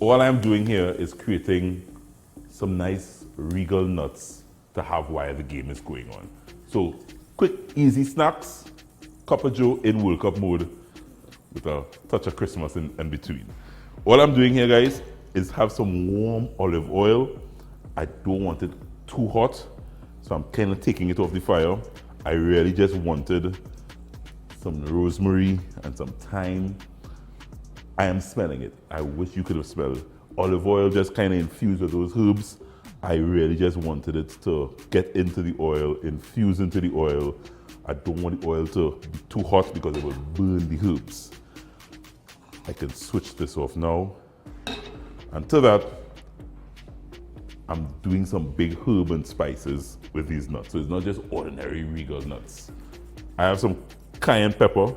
All I'm doing here is creating some nice Regal Nuts to have while the game is going on. So quick, easy snacks, cup of joe in World Cup mode with a touch of Christmas in between. All I'm doing here, guys, is have some warm olive oil. I don't want it too hot, so I'm kind of taking it off the fire. I really just wanted some rosemary and some thyme. I am smelling it. I wish you could have smelled olive oil just kind of infused with those herbs. I really just wanted it to get into the oil, infuse into the oil. I don't want the oil to be too hot because it will burn the herbs. I can switch this off now. And to that, I'm doing some big herb and spices with these nuts. So it's not just ordinary Regal nuts. I have some cayenne pepper.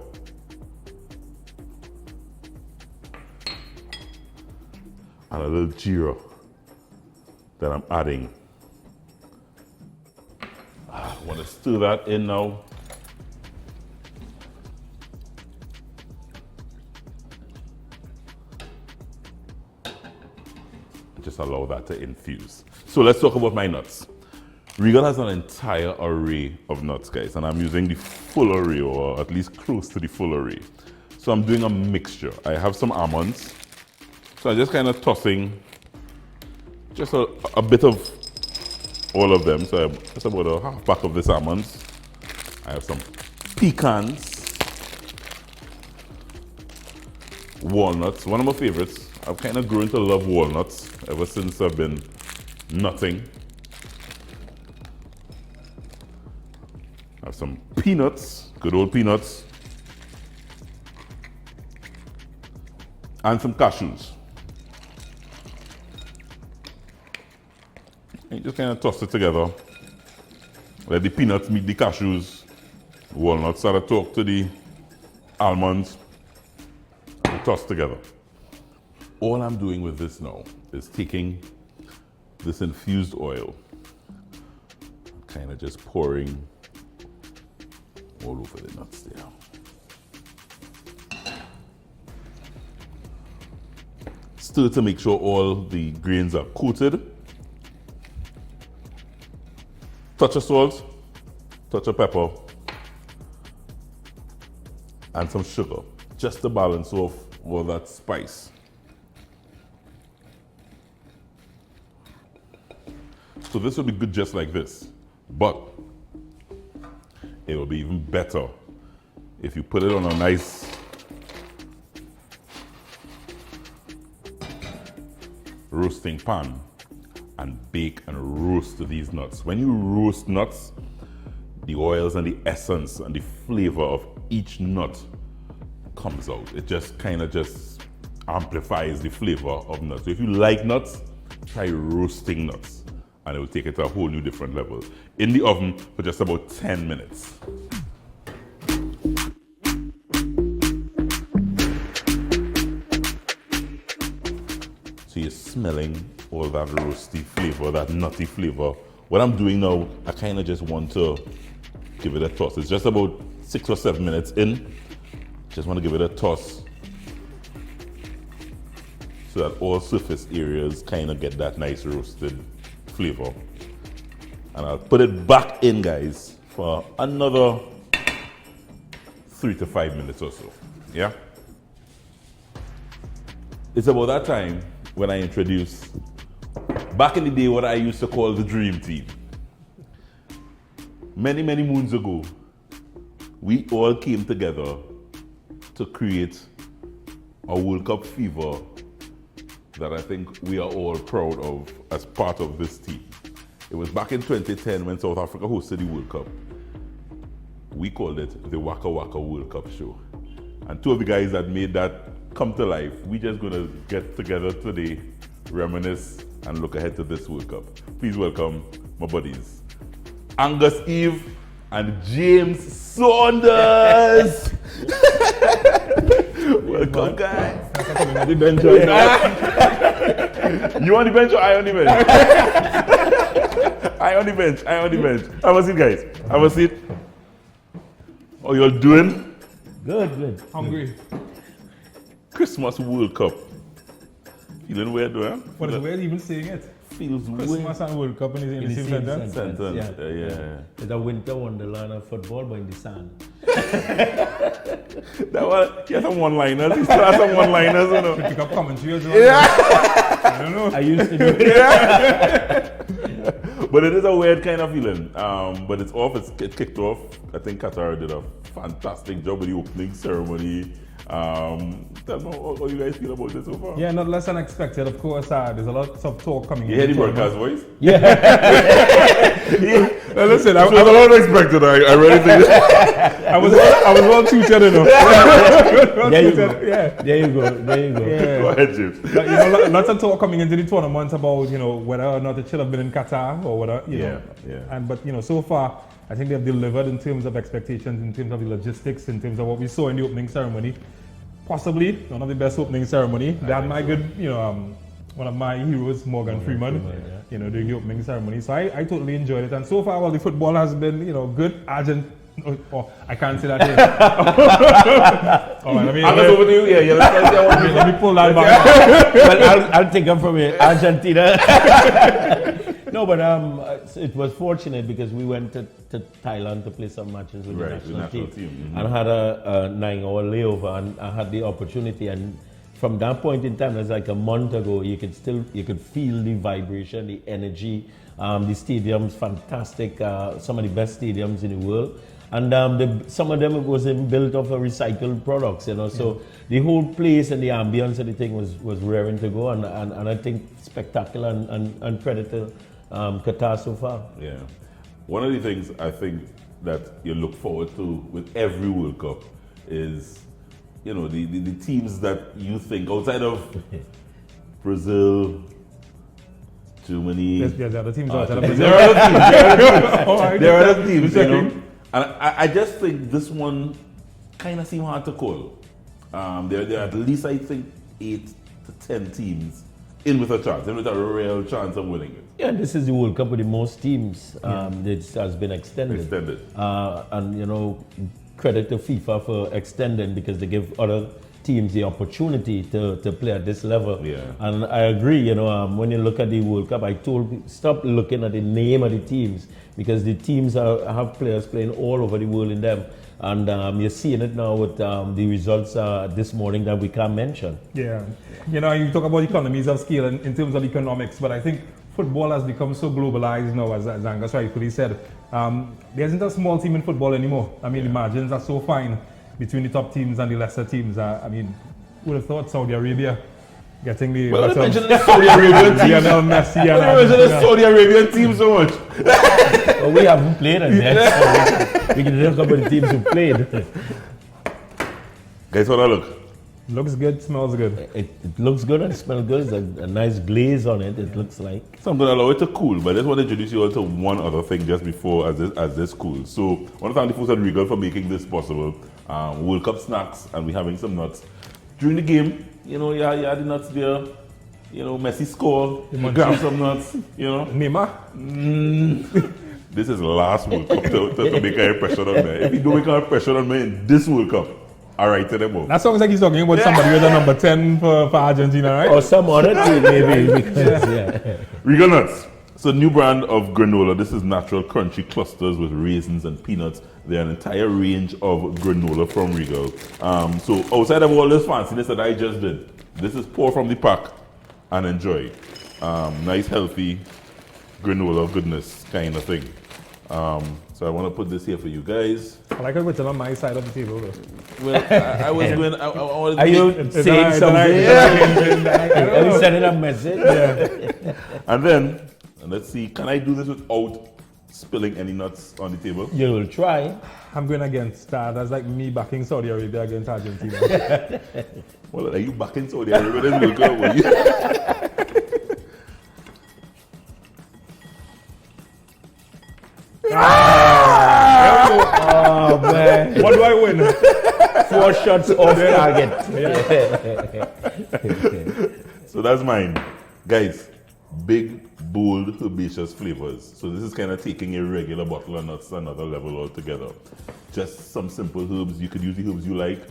And a little jeera that I'm adding. I want to stir that in now. Just allow that to infuse. So let's talk about my nuts. Regal has an entire array of nuts, guys, and I'm using the full array, or at least close to the full array. So I'm doing a mixture. I have some almonds. So I'm just kind of tossing just a bit of all of them. So just about a half pack of this almonds. I have some pecans, walnuts, one of my favorites. I've kind of grown to love walnuts ever since I've been nutting. I have some peanuts, good old peanuts, and some cashews. And you just kind of toss it together. Let the peanuts meet the cashews, walnuts start to talk to the almonds, and toss together. All I'm doing with this now is taking this infused oil, kind of just pouring all over the nuts there. Stir to make sure all the grains are coated. Touch of salt, touch of pepper, and some sugar, just to balance off all that spice. So this will be good just like this, but it will be even better if you put it on a nice roasting pan and bake and roast these nuts. When you roast nuts, the oils and the essence and the flavor of each nut comes out. It just kind of just amplifies the flavor of nuts. So if you like nuts, try roasting nuts and it will take it to a whole new different level. In the oven for just about 10 minutes. So you're smelling all that roasty flavor, that nutty flavor. What I'm doing now, I kind of just want to give it a toss. It's just about 6 or 7 minutes in. Just want to give it a toss so that all surface areas kind of get that nice roasted flavor. And I'll put it back in, guys, for another 3 to 5 minutes or so. Yeah? It's about that time when I introduce, back in the day, what I used to call the dream team. Many, many moons ago, we all came together to create a World Cup fever that I think we are all proud of as part of this team. It was back in 2010 when South Africa hosted the World Cup. We called it the Waka Waka World Cup Show. And two of the guys that made that come to life, we just gonna get together today, reminisce, and look ahead to this World Cup. Please welcome my buddies, Angus Eve and James Saunders. Welcome, guys. You on the bench or I on the bench? I on the bench, I on the bench. Have a seat, guys. Have a seat. How y'all doing? Good, good. Hungry. Christmas World Cup. Feeling weird, though, huh? But it's weird even saying it. Feels Christmas and World Cup in the same sentence. Yeah. It's a winter wonderland of football, but in the sand. That one, he has some one-liners. He still has some one-liners, you know. Pick up commentary as well. I don't know. I used to do it. But it is a weird kind of feeling. But it's off. It kicked off. I think Qatar did a fantastic job with the opening ceremony. Tell me how you guys feel about this so far. Yeah, not less than expected. Of course, there's a lot of talk coming. You hear the broadcast voice? Yeah. Well, listen, I was a lot expected. I really think that. I was well tutored enough. There you go. Yeah. There you go. Yeah. Go ahead, James. But, lots of talk coming into the tournament about whether or not it should have been in Qatar or whether know. And but so far I think they have delivered in terms of expectations, in terms of the logistics, in terms of what we saw in the opening ceremony. Possibly one of the best opening ceremony. They had my good, one of my heroes, Morgan Freeman, doing the opening ceremony. So I totally enjoyed it. And so far, the football has been, good. I can't say that here. All right, over to you. Yeah, let me pull that back. Well, I'll take them from here. Argentina. No, but it was fortunate because we went to Thailand to play some matches with the national team. Mm-hmm. And had a 9-hour layover, and I had the opportunity. And from that point in time, it was like a month ago. You could feel the vibration, the energy. The stadium's fantastic. Some of the best stadiums in the world. And some of them was built of recycled products, So the whole place and the ambience of the thing was raring to go, and I think spectacular and credit to Qatar so far. Yeah, one of the things I think that you look forward to with every World Cup is, the teams that you think outside of Brazil, Germany. There's other teams outside of Brazil. There are other teams, And I just think this one kind of seems hard to call. There are at least, I think, 8 to 10 teams in with a chance, in with a real chance of winning it. Yeah, this is the World Cup with the most teams that has been extended. And, credit to FIFA for extending because they give other teams the opportunity to play at this level. Yeah. And I agree, when you look at the World Cup, I told people, stop looking at the name of the teams because the teams have players playing all over the world in them. And you're seeing it now with the results this morning that we can't mention. Yeah. You talk about economies of scale in terms of economics, but I think football has become so globalized now, as Angus rightfully said. There isn't a small team in football anymore. The margins are so fine between the top teams and the lesser teams. Who would have thought Saudi Arabia getting the... Well, imagine the Saudi Arabian team. Messi imagine the Saudi Arabian team so much. Well, we haven't played in there, so we can talk about the teams who played. Guys, how that look? Looks good, smells good. It looks good and smells good. There's a nice glaze on it, it looks like. So I'm going to allow it to cool, but I just want to introduce you all to one other thing just before as this cools. So I want to thank the folks at Regal for making this possible. World Cup snacks, and we're having some nuts. During the game, you had the nuts there. Messi score, you grab some nuts, Neymar? This is the last World Cup to make an impression on me. If you don't make an impression on me in this World Cup, I write to them all. That sounds like he's talking about somebody with a number 10 for Argentina, right? Or some other team, maybe. Because, Regal Nuts. It's a new brand of granola. This is natural crunchy clusters with raisins and peanuts. They're an entire range of granola from Regal. So outside of all this fanciness that I just did, this is pour from the pack and enjoy. Nice, healthy granola goodness kind of thing. So I want to put this here for you guys. I like it with it on my side of the table, though. Well, I was going. I wanted to are you saying something? Are you sending a message? Yeah. And then, let's see. Can I do this without spilling any nuts on the table? You will try. I'm going against that. That's like me backing Saudi Arabia against Argentina. Well, are you backing Saudi Arabia? Then we'll go with you. Oh man! What do I win? 4 shots off target. So that's mine, guys. Big, bold, herbaceous flavors. So this is kind of taking a regular bottle of nuts to another level altogether. Just some simple herbs. You could use the herbs you like: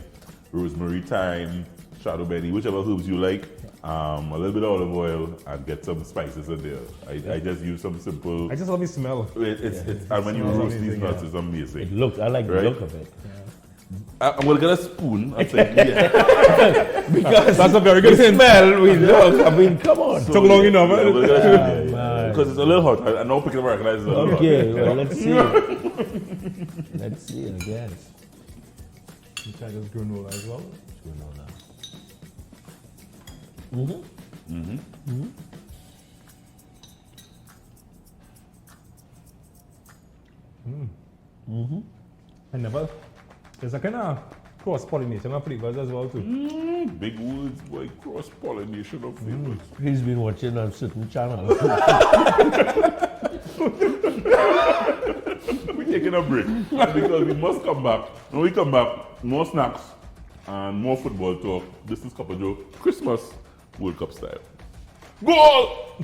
rosemary, thyme, shadow benny, whichever herbs you like, a little bit of olive oil, and get some spices in there. I just use some simple. I just love the smell. And when you roast these nuts, it's amazing. I like the look of it. I'm gonna get a spoon. I'm saying, Because that's a very good thing. Smell, we look. I mean, come on. Took long enough. Because it's a little hot. I know people recognize it's a little hot. Okay, well, let's see. Let's see, I guess. You try this granola as well? Granola. There's a kind of cross-pollination of flavors as well too. Big words, boy, cross-pollination of flavors. He's been watching on certain channel. We're taking a break because we must come back. When we come back, more snacks and more football talk. This is Cup of Joe, Christmas World Cup style. Goal!